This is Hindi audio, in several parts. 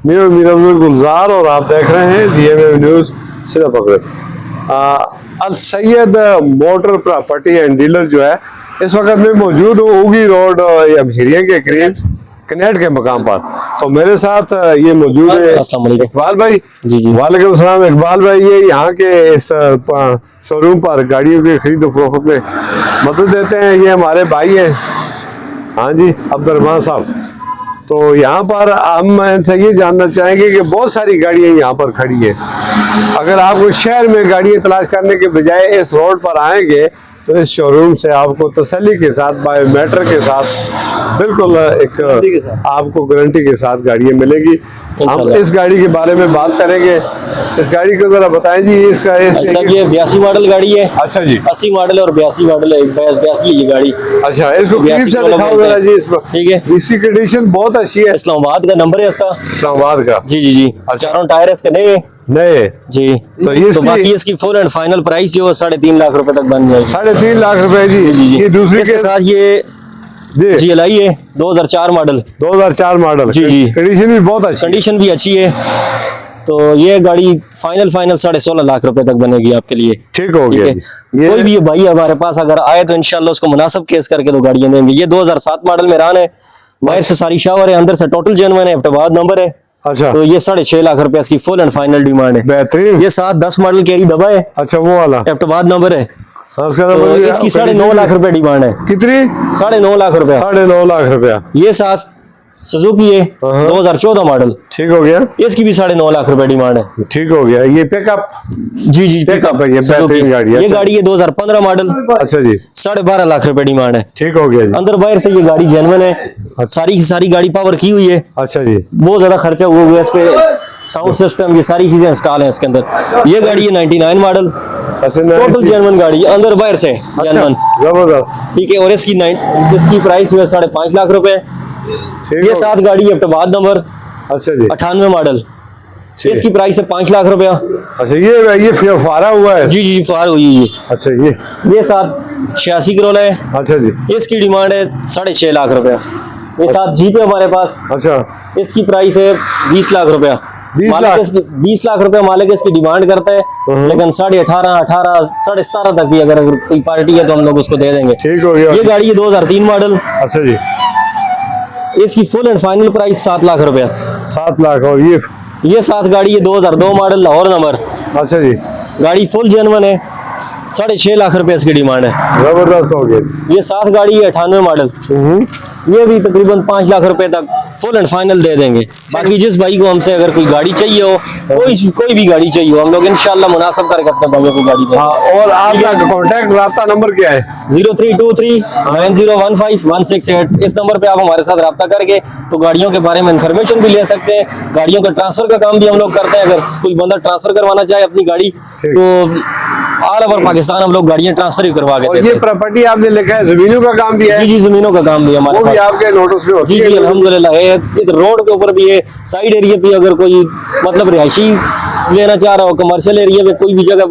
मेरा गुलजार और आप देख रहे हैं DMM न्यूज सीधा पकड़े। Al Syed motor property and dealer जो है इस वक्त में मौजूद हूँ उगी रोड अबझरिया के करीब कनेट के मकाम पर। तो मेरे साथ ये मौजूद है इकबाल भाई। जी जी वालेकुम सलाम इकबाल भाई। ये यहाँ के इस शोरूम पर गाड़ियों के खरीद फरोख्त में मदद देते हैं। ये हमारे भाई हैं, हाँ जी, अब्दुर्रहमान साहब। तो यहाँ पर हम इनसे ये जानना चाहेंगे कि बहुत सारी गाड़ियाँ यहाँ पर खड़ी है। अगर आपको शहर में गाड़ियाँ तलाश करने के बजाय इस रोड पर आएंगे तो इस शोरूम से आपको तसल्ली के साथ बायोमेट्रिक के साथ बिल्कुल एक आपको गारंटी के साथ गाड़ियाँ मिलेगी। हम इस गाड़ी के बारे में बात करेंगे। इस गाड़ी को जरा बताएं जी। इसका सर ये 82 मॉडल गाड़ी है। अच्छा जी, 80 मॉडल और 82 मॉडल है। 82 ये गाड़ी। अच्छा, इसको क्लिप से दिखाओ जरा जी। इसको ठीक है, इसकी कंडीशन बहुत अच्छी है। इस्लामाबाद का नंबर है इसका। इस्लामाबाद का? जी जी जी। चारों टायर इसके नए नए जी। तो बाकी इसकी फुल एंड फाइनल प्राइस जो है 3.5 लाख रुपए तक बन जाएगी। 3.5 लाख रुपए जी। जी जी। ये दूसरी इसके साथ ये GLI है 2004 मॉडल। 2004 मॉडल। जी जी। कंडीशन भी बहुत अच्छी, कंडीशन भी अच्छी है। तो ये गाड़ी फाइनल 16.5 लाख रुपए तक बनेगी आपके लिए। ठीक हो गया। कोई भी भाई हमारे पास अगर आए तो इंशाल्लाह उसको मुनासिब केस करके तो गाड़ियां देंगे। ये 2007 मॉडल में रान है। बाहर से सारी शावर है, अंदर से टोटल जेन्युइन है, एप्टबाद नंबर है। अच्छा, तो ये 6.5 लाख रुपए इसकी फुल एंड फाइनल डिमांड है। बेहतरीन। ये 7-10 मॉडल कैरी डब्बा है। अच्छा, वो वाला एप्टबाद नंबर है। उसका तो इसकी 9.5 लाख रुपए डिमांड है। कितनी? 9.5 लाख रुपया। 9.5 लाख रुपया। ये साथ सुजुकी है 2014 मॉडल। ठीक हो गया। इसकी भी 9.5 लाख रुपए डिमांड है। ठीक हो गया। ये पिकअप? जी जी, पिकअप है। ये बेहतरीन गाड़ी है। ये गाड़ी है 2015 मॉडल। अच्छा जी। 12.5 लाख रुपए डिमांड है। ठीक हो गया जी। अंदर बाहर से ये गाड़ी जेन्युइन है। सारी की सारी गाड़ी पावर की हुई है। अच्छा जी। बहुत ज्यादा खर्चा हुआ है इस पे। साउंड सिस्टम ये सारी चीजें इंस्टॉल है इसके अंदर। ये गाड़ी है 99 मॉडल। टोटल जेन्युइन गाड़ी है, अंदर बाहर से जेन्युइन। जबरदस्त। ठीक है। और इसकी प्राइस जो है 5.5 लाख रुपए। ये 7 गाड़ी है एप्टबाद नंबर। अच्छा जी। 98 मॉडल। इसकी प्राइस है 5 लाख रुपया। अच्छा, ये फारा हुआ है? जी जी, फार हुई है ये। अच्छा, ये 86 किलो है। अच्छा जी। इसकी डिमांड है 6.5 लाख रुपया। ये 7 जीप है हमारे पास। अच्छा, इसकी प्राइस है 20 लाख रुपया। 20 लाख रुपया मालिक इसकी डिमांड करता है, लेकिन 18.5 17.5 तक भी अगर कोई पार्टी है तो हम लोग उसको दे देंगे। ठीक हो गया। ये गाड़ी है 2003 मॉडल। अच्छा जी। इसकी full and final price 7 lakh रुपया। 7 लाख। और ये 7 गाड़ी है 2002 मॉडल लाहौर नंबर। अच्छा जी। गाड़ी फुल जेन्युइन है। 6.5 लाख रुपए इसकी डिमांड है। जबरदस्त हो गया। ये 7 गाड़ी है 98 मॉडल। ये भी तकरीबन 5 लाख रुपए तक फुल एंड फाइनल दे देंगे। बाकी जिस भाई को हमसे अगर कोई गाड़ी चाहिए हो, कोई भी गाड़ी चाहिए हो, हम लोग इंशाल्लाह मुनासिब करके अपने भाइयों को गाड़ी देंगे। और आपका कॉन्टैक्ट राब्ता नंबर क्या है? 0323 9015 168। इस नंबर पे आप हमारे साथ राब्ता करके तो गाड़ियों के बारे में इंफॉर्मेशन भी ले सकते हैं। गाड़ियों का ट्रांसफर का काम भी हम लोग करते हैं। अगर कोई बंदा ट्रांसफर करवाना चाहे अपनी गाड़ी तो ऑल ओवर पाकिस्तान हम लोग गाड़ियां ट्रांसफर भी करवा के देते हैं। ये प्रॉपर्टी आपने लिखा है, जमीनों का काम भी है? जी जी, जमीनों का काम भी है हमारे पास। आपके नोटिस में जी जी, अल्हम्दुलिल्लाह है। इधर रोड के ऊपर भी है, साइड एरिया पे अगर कोई मतलब रिहायशी लेना चाह रहा हो, कमर्शियल एरिया में कोई भी जगह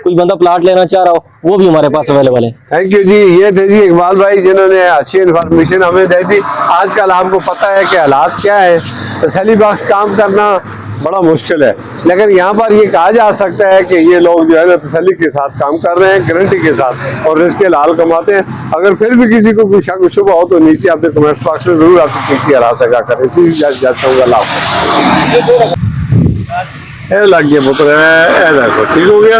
कोई बंदा प्लाट लेना चाह रहा हो, वो भी हमारे पास अवेलेबल है। थैंक यू जी। ये थे जी इकबाल भाई जिन्होंने अच्छी इन्फॉर्मेशन हमें दी थी। आजकल आपको पता है कि हालात क्या है, तसल्ली बख्श काम करना बड़ा मुश्किल है, लेकिन यहाँ पर ये कहा जा सकता है कि ये लोग जो है ना तसल्ली के साथ काम कर रहे हैं, गारंटी के साथ, और रिस्क लाल कमाते हैं। अगर फिर भी किसी को कोई शक शुबा हो तो नीचे अपने कमेंट बॉक्स में जरूर आपकी चिट्ठी हरा सका करें। इसी जाता हूँ। लग गया पुत्र, ठीक हो गया।